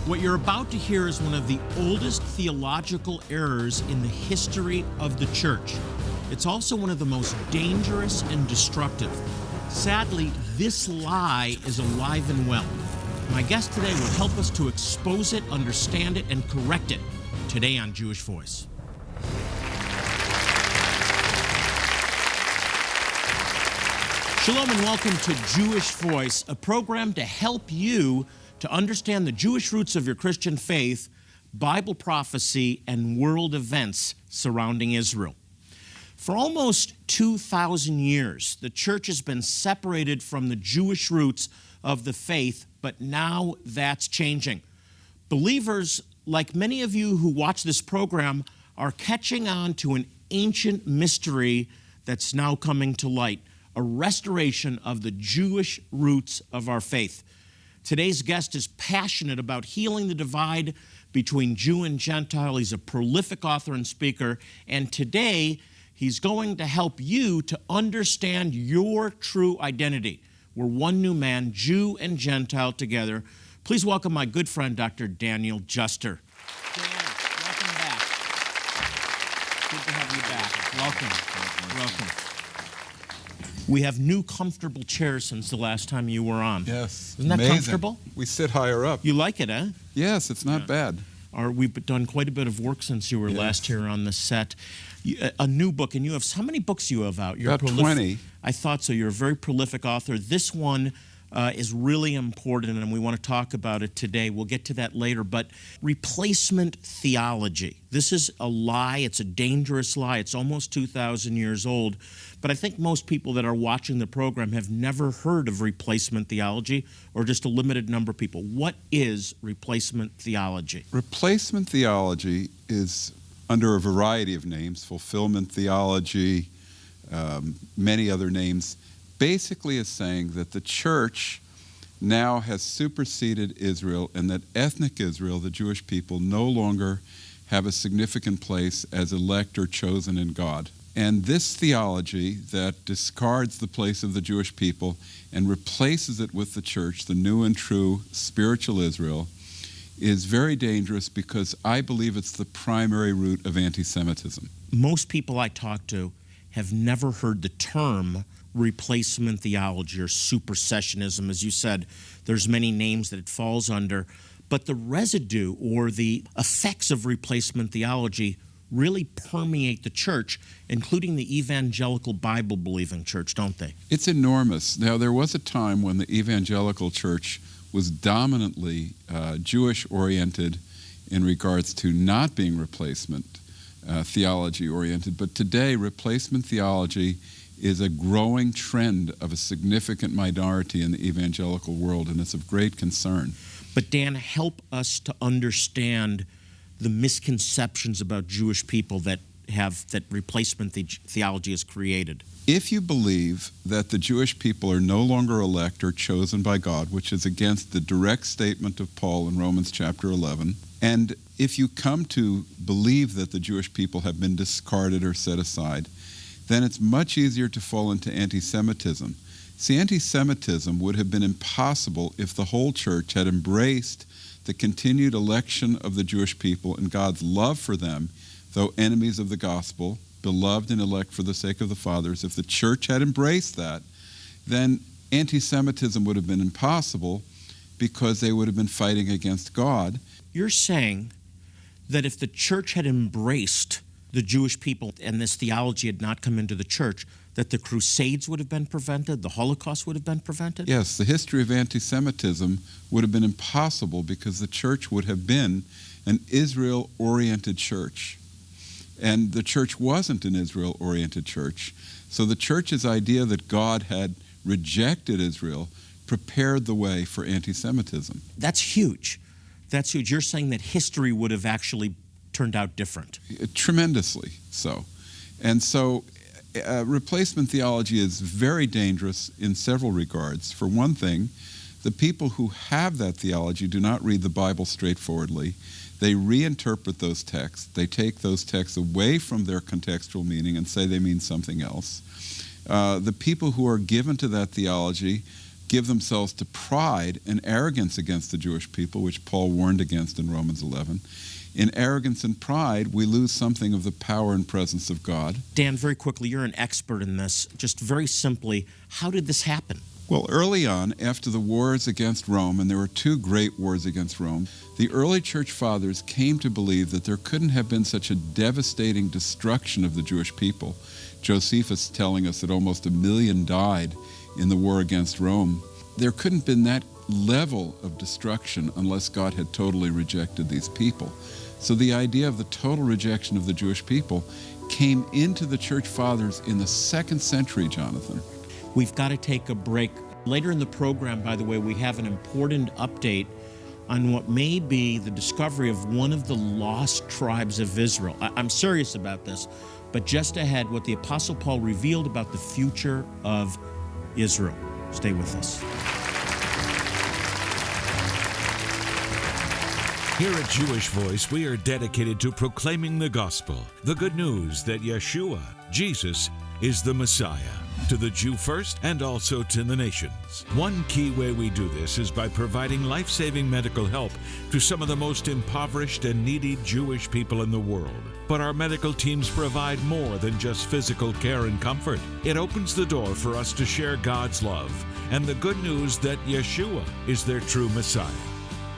What you're about to hear is one of the oldest theological errors in the history of the church. It's also one of the most dangerous and destructive. Sadly, this lie is alive and well. My guest today will help us to expose it, understand it, and correct it today on Jewish Voice. Shalom and welcome to Jewish Voice, a program to help you to understand the Jewish roots of your Christian faith, Bible prophecy, and world events surrounding Israel. For almost 2,000 years, the church has been separated from the Jewish roots of the faith, but now that's changing. Believers, like many of you who watch this program, are catching on to an ancient mystery that's now coming to light, a restoration of the Jewish roots of our faith. Today's guest is passionate about healing the divide between Jew and Gentile. He's a prolific author and speaker, and today he's going to help you to understand your true identity. We're one new man, Jew and Gentile together. Please welcome my good friend, Dr. Daniel Juster. Dan, welcome back. Good to have you back. Welcome. We have new comfortable chairs since the last time you were on. Yes. Isn't that amazing. comfortable? We sit higher up. You like it, eh? Yes, it's not bad. We've done quite a bit of work since you were last here on the set. A new book, and you have, how many books you have out? You're about 20. I thought so. You're a very prolific author. This one is really important, and we want to talk about it today. We'll get to that later. But replacement theology. This is a lie. It's a dangerous lie. It's almost 2,000 years old. But I think most people that are watching the program have never heard of replacement theology, or just a limited number of people. What is replacement theology? Replacement theology is under a variety of names, fulfillment theology, many other names, basically is saying that the church now has superseded Israel and that ethnic Israel, the Jewish people, no longer have a significant place as elect or chosen in God. And this theology that discards the place of the Jewish people and replaces it with the church, the new and true spiritual Israel, is very dangerous because I believe it's the primary root of anti-Semitism. Most people I talk to have never heard the term replacement theology or supersessionism. As you said, there's many names that it falls under. But the residue or the effects of replacement theology really permeate the church, including the Evangelical Bible-believing church, don't they? It's enormous. Now, there was a time when the Evangelical church was dominantly Jewish-oriented in regards to not being replacement theology-oriented. But today, replacement theology is a growing trend of a significant minority in the evangelical world, and it's of great concern. But Dan, help us to understand the misconceptions about Jewish people that replacement theology has created. If you believe that the Jewish people are no longer elect or chosen by God, which is against the direct statement of Paul in Romans chapter 11, and if you come to believe that the Jewish people have been discarded or set aside, then it's much easier to fall into anti-Semitism. See, anti-Semitism would have been impossible if the whole church had embraced the continued election of the Jewish people and God's love for them, though enemies of the gospel, beloved and elect for the sake of the fathers. If the church had embraced that, then anti-Semitism would have been impossible because they would have been fighting against God. You're saying that if the church had embraced the Jewish people and this theology had not come into the church, that the Crusades would have been prevented, the Holocaust would have been prevented? Yes, the history of anti-Semitism would have been impossible because the church would have been an Israel-oriented church. And the church wasn't an Israel-oriented church. So the church's idea that God had rejected Israel prepared the way for anti-Semitism. That's huge. That's huge. You're saying that history would have actually turned out different. Tremendously so. And so replacement theology is very dangerous in several regards. For one thing, the people who have that theology do not read the Bible straightforwardly. They reinterpret those texts. They take those texts away from their contextual meaning and say they mean something else. The people who are given to that theology give themselves to pride and arrogance against the Jewish people, which Paul warned against in Romans 11. In arrogance and pride, we lose something of the power and presence of God. Dan, very quickly, you're an expert in this. Just very simply, how did this happen? Well, early on, after the wars against Rome, and there were two great wars against Rome, the early church fathers came to believe that there couldn't have been such a devastating destruction of the Jewish people. Josephus telling us that almost 1 million died in the war against Rome. There couldn't have been that level of destruction unless God had totally rejected these people. So the idea of the total rejection of the Jewish people came into the church fathers in the 2nd century, Jonathan. We've got to take a break. Later in the program, by the way, we have an important update on what may be the discovery of one of the lost tribes of Israel. I'm serious about this, but just ahead, what the Apostle Paul revealed about the future of Israel. Stay with us. Here at Jewish Voice, we are dedicated to proclaiming the gospel, the good news that Yeshua, Jesus, is the Messiah, to the Jew first and also to the nations. One key way we do this is by providing life-saving medical help to some of the most impoverished and needy Jewish people in the world. But our medical teams provide more than just physical care and comfort. It opens the door for us to share God's love and the good news that Yeshua is their true Messiah.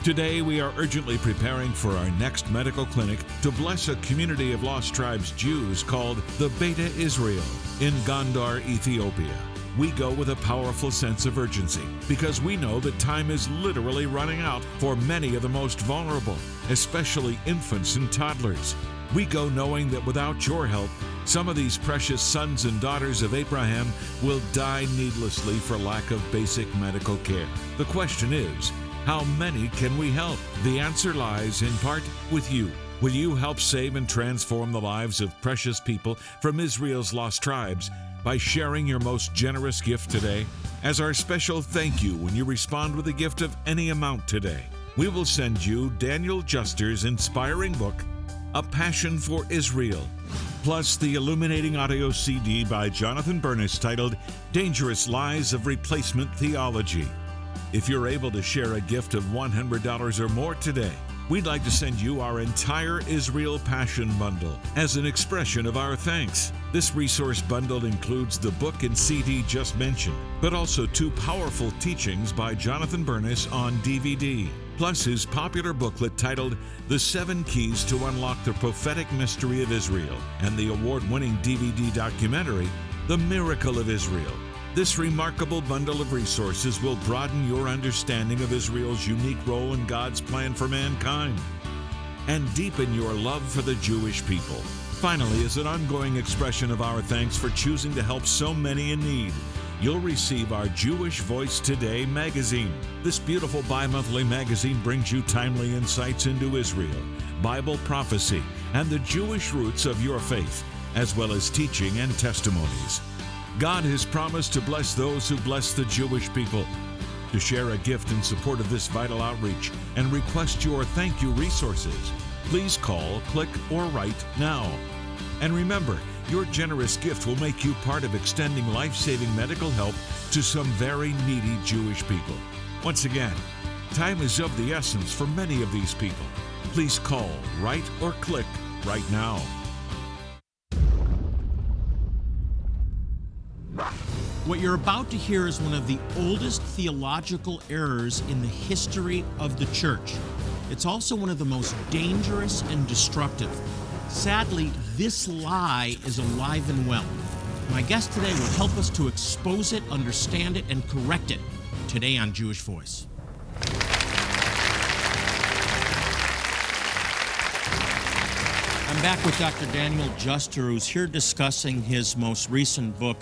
Today, we are urgently preparing for our next medical clinic to bless a community of lost tribes Jews called the Beta Israel in Gondar, Ethiopia. We go with a powerful sense of urgency because we know that time is literally running out for many of the most vulnerable, especially infants and toddlers. We go knowing that without your help, some of these precious sons and daughters of Abraham will die needlessly for lack of basic medical care. The question is, how many can we help? The answer lies in part with you. Will you help save and transform the lives of precious people from Israel's lost tribes by sharing your most generous gift today? As our special thank you when you respond with a gift of any amount today, we will send you Daniel Juster's inspiring book, A Passion for Israel, plus the illuminating audio CD by Jonathan Bernis titled Dangerous Lies of Replacement Theology. If you're able to share a gift of $100 or more today, we'd like to send you our entire Israel Passion Bundle as an expression of our thanks. This resource bundle includes the book and CD just mentioned, but also 2 powerful teachings by Jonathan Bernis on DVD, plus his popular booklet titled The 7 Keys to Unlock the Prophetic Mystery of Israel, and the award-winning DVD documentary, The Miracle of Israel. This remarkable bundle of resources will broaden your understanding of Israel's unique role in God's plan for mankind and deepen your love for the Jewish people. Finally, as an ongoing expression of our thanks for choosing to help so many in need, you'll receive our Jewish Voice Today magazine. This beautiful bi-monthly magazine brings you timely insights into Israel, Bible prophecy, and the Jewish roots of your faith, as well as teaching and testimonies. God has promised to bless those who bless the Jewish people. To share a gift in support of this vital outreach and request your thank you resources, please call, click, or write now. And remember, your generous gift will make you part of extending life-saving medical help to some very needy Jewish people. Once again, time is of the essence for many of these people. Please call, write, or click right now. What you're about to hear is one of the oldest theological errors in the history of the church. It's also one of the most dangerous and destructive. Sadly, this lie is alive and well. My guest today will help us to expose it, understand it, and correct it today on Jewish Voice. I'm back with Dr. Daniel Juster, who's here discussing his most recent book,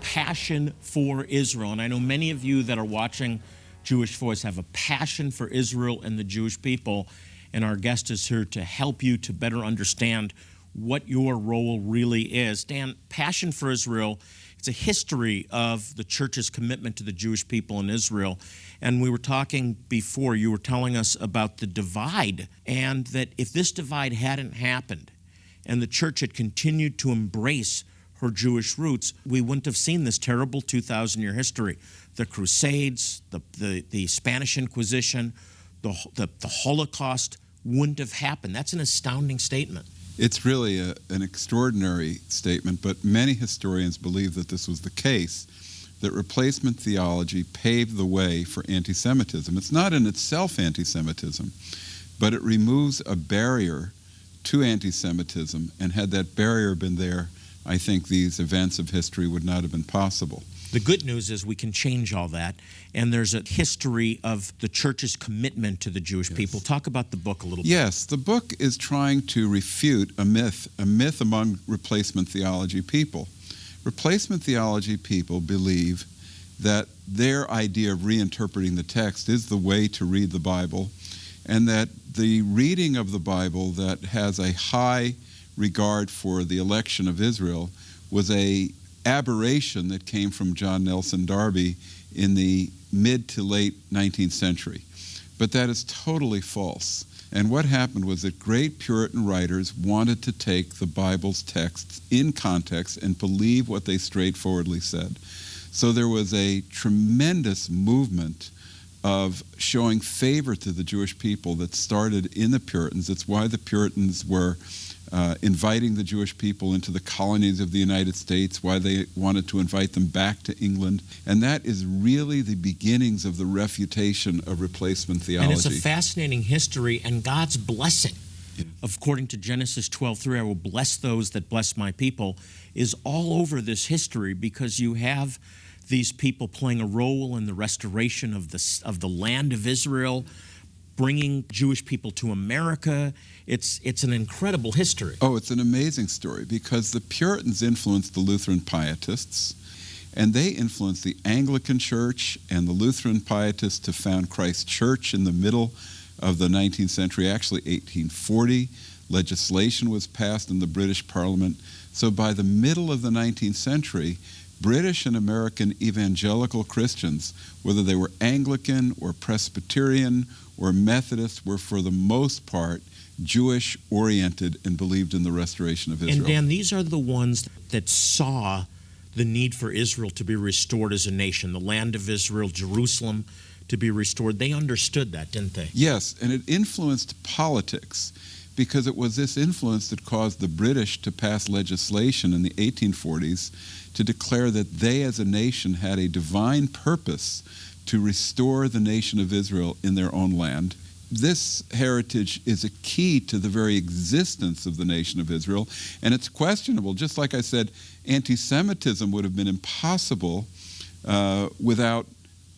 Passion for Israel. And I know many of you that are watching Jewish Voice have a passion for Israel and the Jewish people, and our guest is here to help you to better understand what your role really is. Dan, Passion for Israel, it's a history of the church's commitment to the Jewish people in Israel. And we were talking before, you were telling us about the divide, and that if this divide hadn't happened and the church had continued to embrace her Jewish roots, we wouldn't have seen this terrible 2,000-year history. the Crusades, the Spanish Inquisition, the Holocaust wouldn't have happened. That's an astounding statement. It's really an extraordinary statement, but many historians believe that this was the case, that replacement theology paved the way for anti-Semitism. It's not in itself anti-Semitism, but it removes a barrier to anti-Semitism, and had that barrier been there, I think these events of history would not have been possible. The good news is we can change all that, and there's a history of the church's commitment to the Jewish people. Talk about the book a little bit. Yes, the book is trying to refute a myth among replacement theology people. Replacement theology people believe that their idea of reinterpreting the text is the way to read the Bible, and that the reading of the Bible that has a high regard for the election of Israel was a aberration that came from John Nelson Darby in the mid to late 19th century. But that is totally false. And what happened was that great Puritan writers wanted to take the Bible's texts in context and believe what they straightforwardly said. So there was a tremendous movement of showing favor to the Jewish people that started in the Puritans. It's why the Puritans were inviting the Jewish people into the colonies of the United States, why they wanted to invite them back to England. And that is really the beginnings of the refutation of replacement theology. And it's a fascinating history and God's blessing. Yeah. According to Genesis 12:3, I will bless those that bless my people, is all over this history, because you have these people playing a role in the restoration of the land of Israel, bringing Jewish people to America. It's an incredible history. Oh, it's an amazing story, because the Puritans influenced the Lutheran Pietists, and they influenced the Anglican Church and the Lutheran Pietists to found Christ Church in the middle of the 19th century, actually 1840. Legislation was passed in the British Parliament. So by the middle of the 19th century, British and American evangelical Christians, whether they were Anglican or Presbyterian or Methodist, were for the most part Jewish-oriented and believed in the restoration of Israel. And Dan, these are the ones that saw the need for Israel to be restored as a nation, the land of Israel, Jerusalem to be restored. They understood that, didn't they? Yes, and it influenced politics, because it was this influence that caused the British to pass legislation in the 1840s to declare that they as a nation had a divine purpose to restore the nation of Israel in their own land. This heritage is a key to the very existence of the nation of Israel, and it's questionable. Just like I said, anti-Semitism would have been impossible without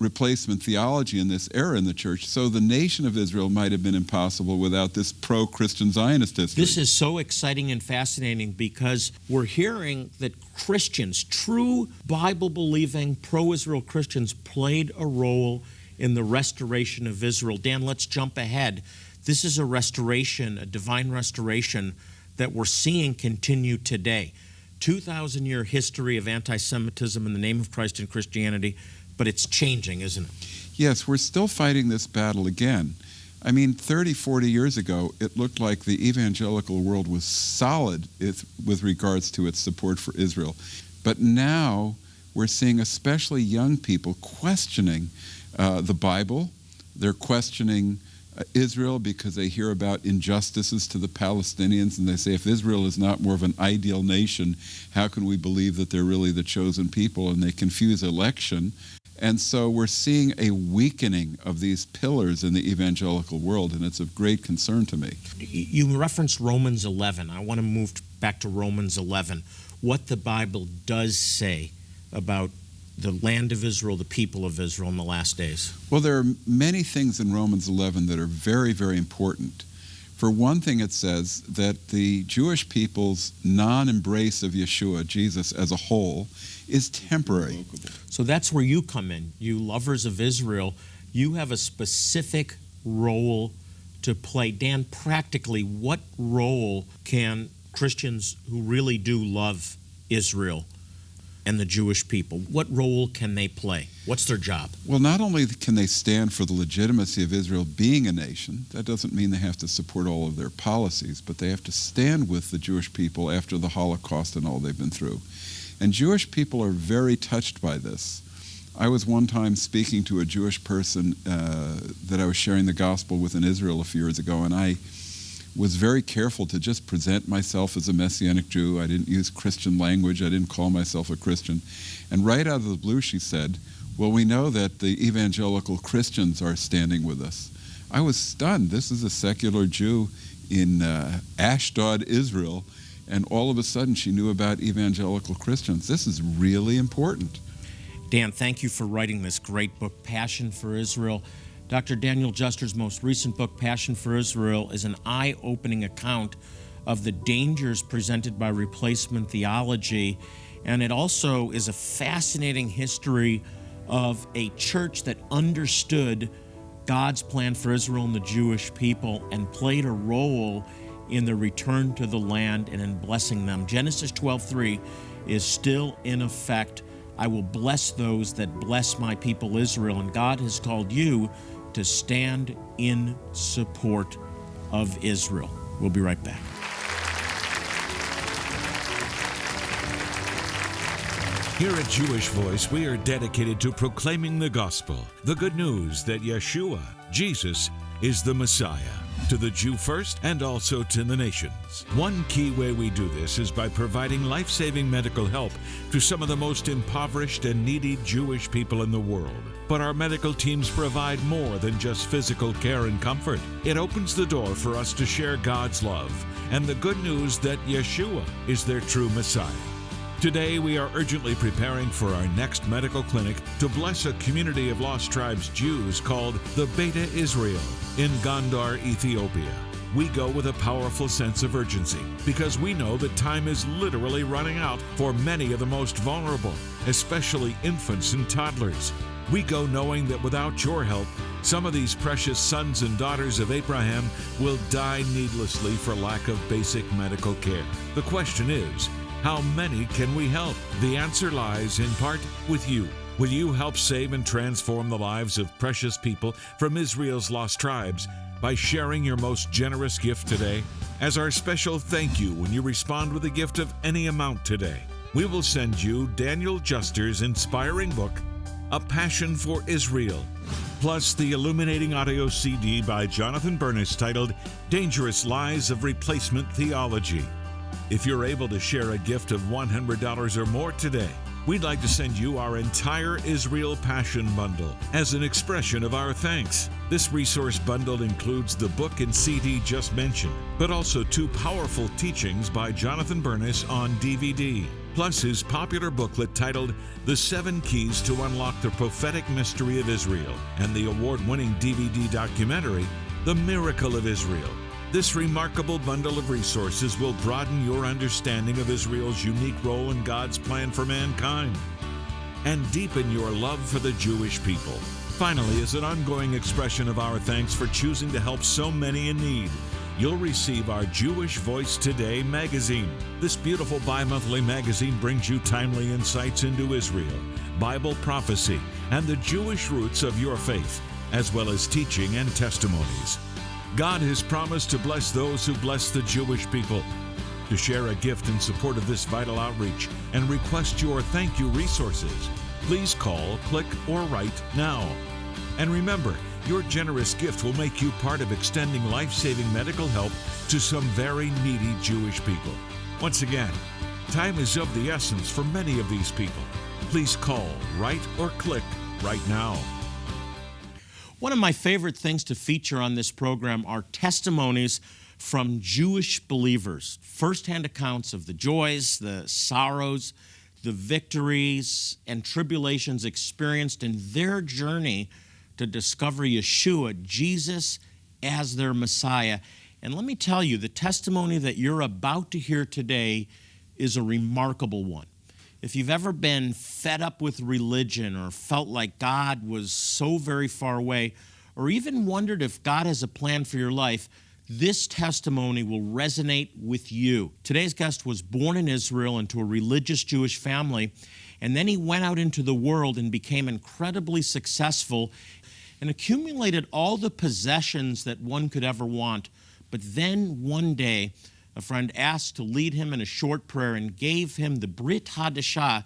replacement theology in this era in the church. So the nation of Israel might have been impossible without this pro-Christian Zionist history. This is so exciting and fascinating, because we're hearing that Christians, true Bible-believing, pro-Israel Christians, played a role in the restoration of Israel. Dan, let's jump ahead. This is a restoration, a divine restoration that we're seeing continue today. 2,000-year history of anti-Semitism in the name of Christ and Christianity, but it's changing, isn't it? Yes, we're still fighting this battle again. I mean, 30, 40 years ago, it looked like the evangelical world was solid with regards to its support for Israel. But now we're seeing especially young people questioning the Bible. They're questioning Israel because they hear about injustices to the Palestinians, and they say, if Israel is not more of an ideal nation, how can we believe that they're really the chosen people? And they confuse election. And so we're seeing a weakening of these pillars in the evangelical world, and it's of great concern to me. You referenced Romans 11. I want to move back to Romans 11. What the Bible does say about the land of Israel, the people of Israel in the last days. Well, there are many things in Romans 11 that are very, very important. For one thing, it says that the Jewish people's non-embrace of Yeshua, Jesus as a whole, is temporary. So that's where you come in. You lovers of Israel, you have a specific role to play. Dan, practically, what role can Christians who really do love Israel and the Jewish people, what role can they play? What's their job? Well, not only can they stand for the legitimacy of Israel being a nation, that doesn't mean they have to support all of their policies, but they have to stand with the Jewish people after the Holocaust and all they've been through. And Jewish people are very touched by this. I was one time speaking to a Jewish person that I was sharing the gospel with in Israel a few years ago, and I was very careful to just present myself as a Messianic Jew. I didn't use Christian language. I didn't call myself a Christian. And right out of the blue, she said, well, we know that the evangelical Christians are standing with us. I was stunned. This is a secular Jew in Ashdod, Israel, and all of a sudden she knew about evangelical Christians. This is really important. Dan, thank you for writing this great book, Passion for Israel. Dr. Daniel Juster's most recent book, Passion for Israel, is an eye-opening account of the dangers presented by replacement theology, and it also is a fascinating history of a church that understood God's plan for Israel and the Jewish people and played a role in the return to the land and in blessing them. Genesis 12:3 is still in effect. I will bless those that bless my people Israel, and God has called you to stand in support of Israel. We'll be right back. Here at Jewish Voice, we are dedicated to proclaiming the gospel, the good news that Yeshua, Jesus, is the Messiah, to the Jew first and also to the nations. One key way we do this is by providing life-saving medical help to some of the most impoverished and needy Jewish people in the world. But our medical teams provide more than just physical care and comfort. It opens the door for us to share God's love and the good news that Yeshua is their true Messiah. Today, we are urgently preparing for our next medical clinic to bless a community of lost tribes Jews called the Beta Israel in Gondar, Ethiopia. We go with a powerful sense of urgency because we know that time is literally running out for many of the most vulnerable, especially infants and toddlers. We go knowing that without your help, some of these precious sons and daughters of Abraham will die needlessly for lack of basic medical care. The question is, how many can we help? The answer lies in part with you. Will you help save and transform the lives of precious people from Israel's lost tribes by sharing your most generous gift today? As our special thank you when you respond with a gift of any amount today, we will send you Daniel Juster's inspiring book, A Passion for Israel, plus the illuminating audio CD by Jonathan Bernis titled Dangerous Lies of Replacement Theology. If you're able to share a gift of $100 or more today, we'd like to send you our entire Israel Passion Bundle as an expression of our thanks. This resource bundle includes the book and CD just mentioned, but also 2 powerful teachings by Jonathan Bernis on DVD, plus his popular booklet titled The 7 Keys to Unlock the Prophetic Mystery of Israel, and the award-winning DVD documentary, The Miracle of Israel. This remarkable bundle of resources will broaden your understanding of Israel's unique role in God's plan for mankind and deepen your love for the Jewish people. Finally, as an ongoing expression of our thanks for choosing to help so many in need, you'll receive our Jewish Voice Today magazine. This beautiful bi-monthly magazine brings you timely insights into Israel, Bible prophecy, and the Jewish roots of your faith, as well as teaching and testimonies. God has promised to bless those who bless the Jewish people. To share a gift in support of this vital outreach and request your thank you resources, please call, click, or write now. And remember, your generous gift will make you part of extending life-saving medical help to some very needy Jewish people. Once again, time is of the essence for many of these people. Please call, write, or click right now. One of my favorite things to feature on this program are testimonies from Jewish believers, firsthand accounts of the joys, the sorrows, the victories, and tribulations experienced in their journey to discover Yeshua, Jesus, as their Messiah. And let me tell you, the testimony that you're about to hear today is a remarkable one. If you've ever been fed up with religion or felt like God was so very far away, or even wondered if God has a plan for your life, this testimony will resonate with you. Today's guest was born in Israel into a religious Jewish family, and then he went out into the world and became incredibly successful and accumulated all the possessions that one could ever want. But then one day, a friend asked to lead him in a short prayer and gave him the Brit Hadashah,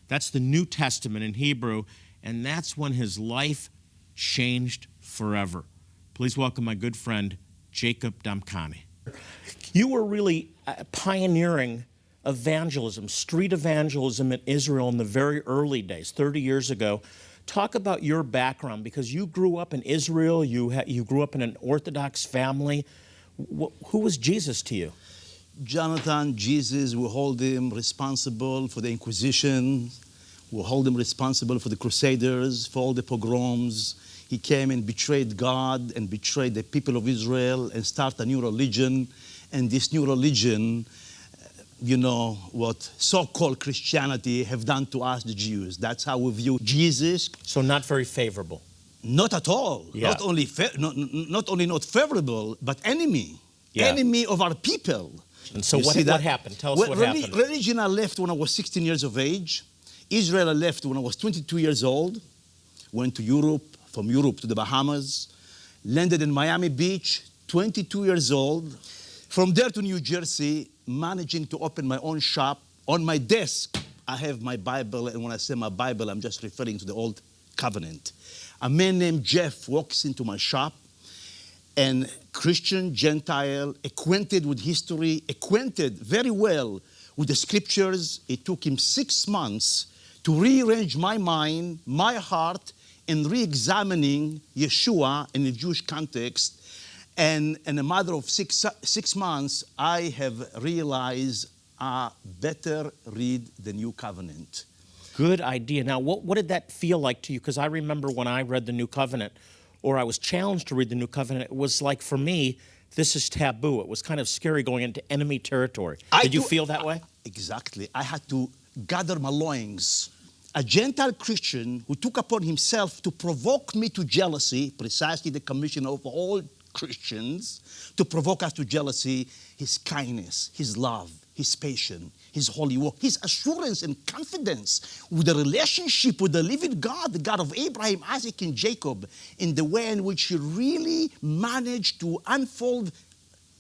that's the New Testament in Hebrew, and that's when his life changed forever. Please welcome my good friend, Jacob Damkani. You were really pioneering evangelism, street evangelism in Israel in the very early days, 30 years ago. Talk about your background, because you grew up in Israel, you grew up in an Orthodox family. Who was Jesus to you? Jonathan, Jesus, we hold him responsible for the Inquisition. We hold him responsible for the Crusaders, for all the pogroms. He came and betrayed God and betrayed the people of Israel and started a new religion. And this new religion, you know, what so-called Christianity have done to us, the Jews. That's how we view Jesus. So not very favorable. Not at all. Yeah. Not only not favorable, but enemy. Yeah. Enemy of our people. And so what happened? Tell us what happened. Religion I left when I was 16 years of age. Israel I left when I was 22 years old. Went to Europe, from Europe to the Bahamas. Landed in Miami Beach, 22 years old. From there to New Jersey, managing to open my own shop. On my desk, I have my Bible, and when I say my Bible, I'm just referring to the Old Covenant. A man named Jeff walks into my shop, and Christian, Gentile, acquainted with history, acquainted very well with the scriptures. It took him 6 months to rearrange my mind, my heart, in re-examining Yeshua in the Jewish context. And in a matter of six months, I have realized I better read the New Covenant. Good idea. Now, what did that feel like to you? Because I remember when I read the New Covenant, or I was challenged to read the New Covenant, it was like, for me, this is taboo. It was kind of scary going into enemy territory. Did you feel that way? Exactly. I had to gather my loins. A Gentile Christian who took upon himself to provoke me to jealousy, precisely the commission of all Christians, to provoke us to jealousy, his kindness, his love, his patience, his holy work, his assurance and confidence with the relationship with the living God, the God of Abraham, Isaac, and Jacob, in the way in which he really managed to unfold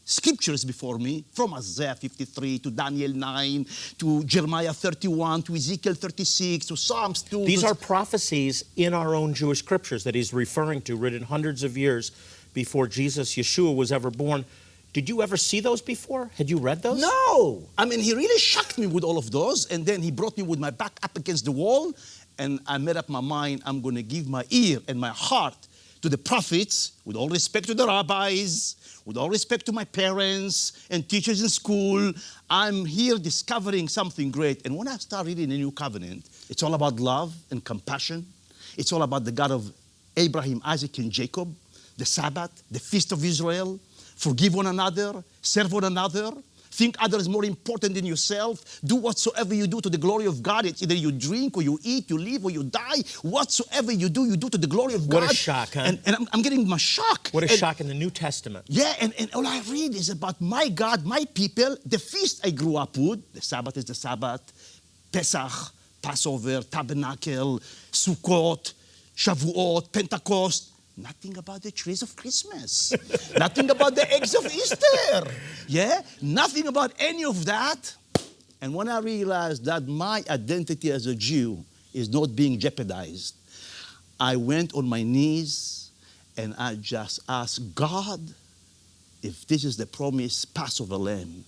scriptures before me, from Isaiah 53 to Daniel 9 to Jeremiah 31 to Ezekiel 36 to Psalms 2. These are prophecies in our own Jewish scriptures that he's referring to, written hundreds of years before Jesus, Yeshua, was ever born. Did you ever see those before? Had you read those? No. I mean, he really shocked me with all of those, and then he brought me with my back up against the wall, and I made up my mind, I'm going to give my ear and my heart to the prophets, with all respect to the rabbis, with all respect to my parents and teachers in school. I'm here discovering something great. And when I start reading the New Covenant, it's all about love and compassion. It's all about the God of Abraham, Isaac, and Jacob, the Sabbath, the Feast of Israel. Forgive one another, serve one another, think others more important than yourself. Do whatsoever you do to the glory of God. It's either you drink or you eat, you live or you die. Whatsoever you do to the glory of God. What a shock, huh? And I'm getting my shock. What a shock in the New Testament. Yeah, and all I read is about my God, my people, the feast I grew up with. The Sabbath is the Sabbath. Pesach, Passover, Tabernacle, Sukkot, Shavuot, Pentecost. Nothing about the trees of Christmas. Nothing about the eggs of Easter. Yeah? Nothing about any of that. And when I realized that my identity as a Jew is not being jeopardized, I went on my knees and I just asked God, if this is the promised Passover lamb,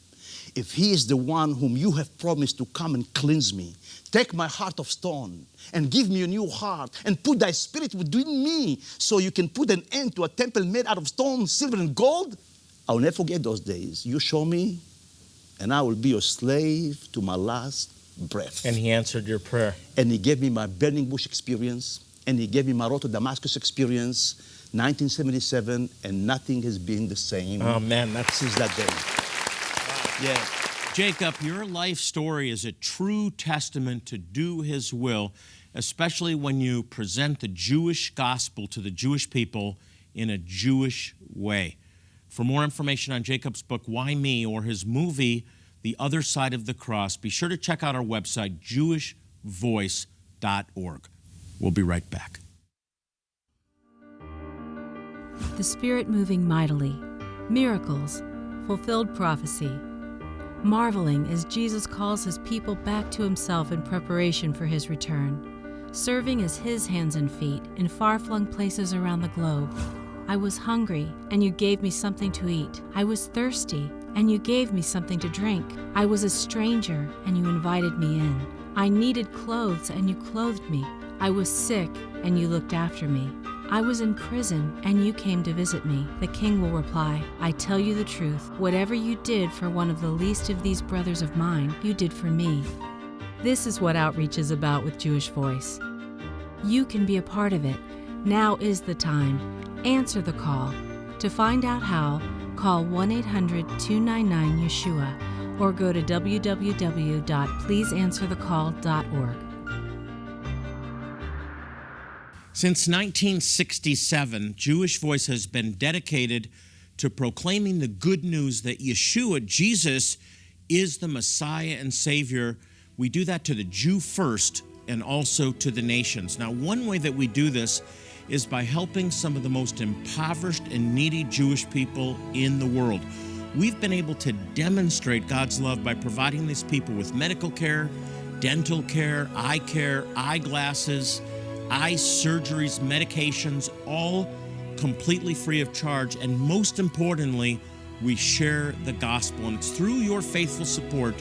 if he is the one whom you have promised to come and cleanse me, take my heart of stone and give me a new heart and put thy spirit within me so you can put an end to a temple made out of stone, silver, and gold. I'll never forget those days. You show me, and I will be your slave to my last breath. And he answered your prayer. And he gave me my burning bush experience, and he gave me my road to Damascus experience, 1977, and nothing has been the same. Oh, man, since that day. Yeah. Jacob, your life story is a true testament to do his will, especially when you present the Jewish gospel to the Jewish people in a Jewish way. For more information on Jacob's book, Why Me, or his movie, The Other Side of the Cross, be sure to check out our website, jewishvoice.org. We'll be right back. The Spirit moving mightily, miracles, fulfilled prophecy, marveling as Jesus calls his people back to himself in preparation for his return. serving as his hands and feet in far-flung places around the globe. I was hungry, and you gave me something to eat. I was thirsty, and you gave me something to drink. I was a stranger, and you invited me in. I needed clothes, and you clothed me. I was sick, and you looked after me. I was in prison, and you came to visit me. The king will reply, I tell you the truth. Whatever you did for one of the least of these brothers of mine, you did for me. This is what outreach is about with Jewish Voice. You can be a part of it. Now is the time. Answer the call. To find out how, call 1-800-299-YESHUA or go to www.pleaseanswerthecall.org. Since 1967, Jewish Voice has been dedicated to proclaiming the good news that Yeshua, Jesus, is the Messiah and Savior. We do that to the Jew first and also to the nations. Now, one way that we do this is by helping some of the most impoverished and needy Jewish people in the world. We've been able to demonstrate God's love by providing these people with medical care, dental care, eyeglasses, eye surgeries, medications, all completely free of charge. And most importantly, we share the gospel. And it's through your faithful support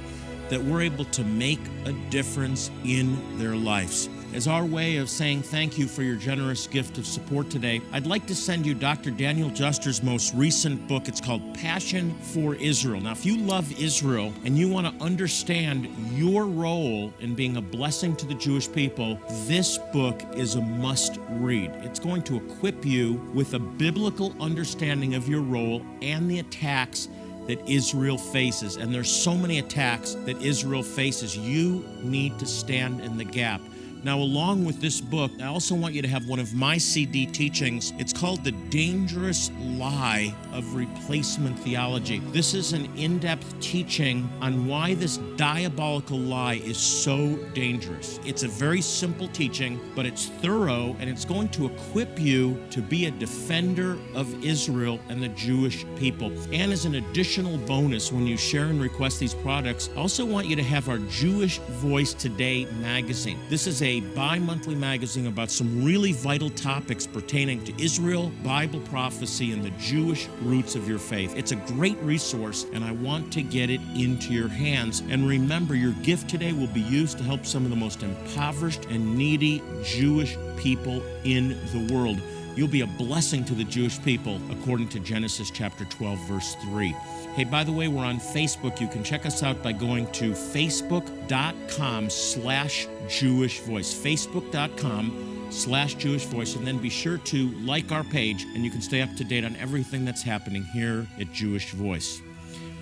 that we're able to make a difference in their lives. As our way of saying thank you for your generous gift of support today, I'd like to send you Dr. Daniel Juster's most recent book. It's called Passion for Israel. Now, if you love Israel and you want to understand your role in being a blessing to the Jewish people, this book is a must-read. It's going to equip you with a biblical understanding of your role and the attacks that Israel faces. And there's so many attacks that Israel faces. You need to stand in the gap. Now, along with this book, I also want you to have one of my CD teachings. It's called The Dangerous Lie of Replacement Theology. This is an in-depth teaching on why this diabolical lie is so dangerous. It's a very simple teaching, but it's thorough, and it's going to equip you to be a defender of Israel and the Jewish people. And as an additional bonus, when you share and request these products, I also want you to have our Jewish Voice Today magazine. This is a bi-monthly magazine about some really vital topics pertaining to Israel, Bible prophecy, and the Jewish roots of your faith. It's a great resource, and I want to get it into your hands. And remember, your gift today will be used to help some of the most impoverished and needy Jewish people in the world. You'll be a blessing to the Jewish people, according to Genesis chapter 12, verse 3. Hey, by the way, we're on Facebook. You can check us out by going to facebook.com/Jewish Voice, facebook.com/Jewish Voice, and then be sure to like our page, and you can stay up to date on everything that's happening here at Jewish Voice.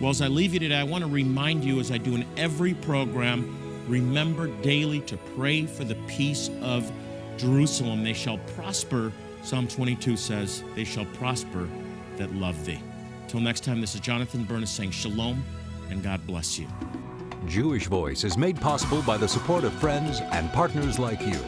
Well, as I leave you today, I want to remind you, as I do in every program, remember daily to pray for the peace of Jerusalem. They shall prosper. Psalm 22 says, they shall prosper that love thee. Till next time, this is Jonathan Bernis saying shalom, and God bless you. Jewish Voice is made possible by the support of friends and partners like you.